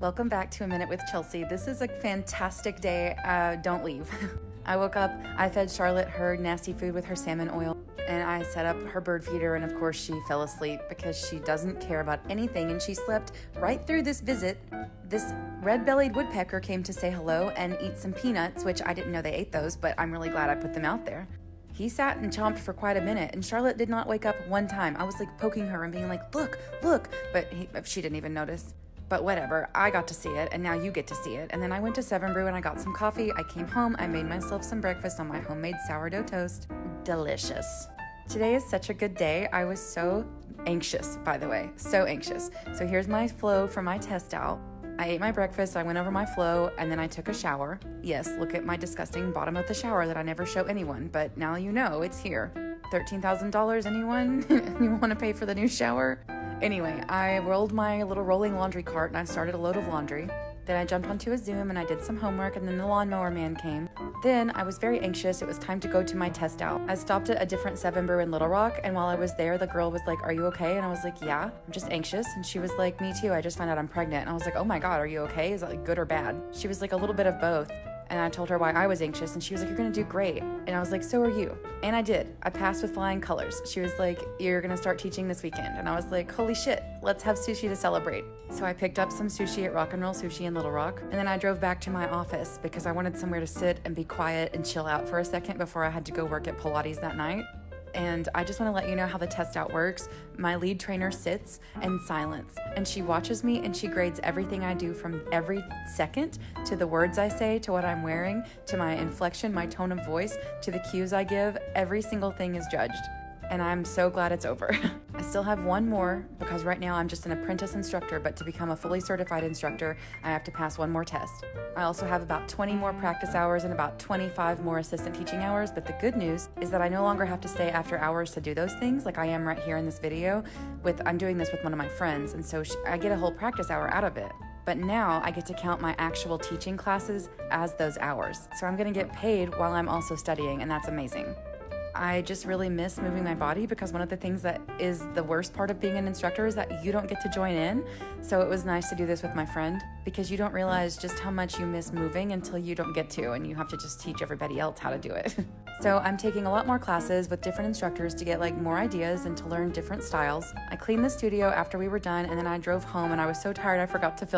Welcome back to A Minute with Chelsea. This is a fantastic day. Don't leave. I woke up, I fed Charlotte her nasty food with her salmon oil, and I set up her bird feeder, and of course she fell asleep because she doesn't care about anything, and she slept right through this visit. This red-bellied woodpecker came to say hello and eat some peanuts, which I didn't know they ate those, but I'm really glad I put them out there. He sat and chomped for quite a minute, and Charlotte did not wake up one time. I was like poking her and being like, look, but she didn't even notice. But whatever, I got to see it, and now you get to see it. And then I went to Seven Brew and I got some coffee. I came home, I made myself some breakfast on my homemade sourdough toast. Delicious. Today is such a good day. I was so anxious, by the way, so anxious. So here's my flow for my test out. I ate my breakfast, I went over my flow, and then I took a shower. Yes, look at my disgusting bottom of the shower that I never show anyone, but now you know it's here. $13,000, anyone? You want to pay for the new shower? Anyway, I rolled my little rolling laundry cart and I started a load of laundry. Then I jumped onto a Zoom and I did some homework, and then the lawnmower man came. Then I was very anxious. It was time to go to my test out. I stopped at a different Seven Brew in Little Rock, and while I was there, the girl was like, "Are you okay?" And I was like, "Yeah, I'm just anxious." And she was like, "Me too. I just found out I'm pregnant." And I was like, "Oh my God, are you okay? Is that like good or bad?" She was like, "A little bit of both." And I told her why I was anxious, and she was like, "You're gonna do great." And I was like, "So are you." And I did. I passed with flying colors. She was like, "You're gonna start teaching this weekend." And I was like, "Holy shit, let's have sushi to celebrate." So I picked up some sushi at Rock and Roll Sushi in Little Rock, and then I drove back to my office because I wanted somewhere to sit and be quiet and chill out for a second before I had to go work at Pilates that night. And I just want to let you know how the test out works. My lead trainer sits in silence, and she watches me and she grades everything I do, from every second to the words I say, to what I'm wearing, to my inflection, my tone of voice, to the cues I give. Every single thing is judged. And I'm so glad it's over. I still have one more because right now I'm just an apprentice instructor, but to become a fully certified instructor, I have to pass one more test. I also have about 20 more practice hours and about 25 more assistant teaching hours, but the good news is that I no longer have to stay after hours to do those things like I am right here in this video. I'm doing this with one of my friends, and so I get a whole practice hour out of it. But now I get to count my actual teaching classes as those hours. So I'm gonna get paid while I'm also studying, and that's amazing. I just really miss moving my body because one of the things that is the worst part of being an instructor is that you don't get to join in. So it was nice to do this with my friend because you don't realize just how much you miss moving until you don't get to, and you have to just teach everybody else how to do it. So I'm taking a lot more classes with different instructors to get more ideas and to learn different styles. I cleaned the studio after we were done, and then I drove home and I was so tired I forgot to film.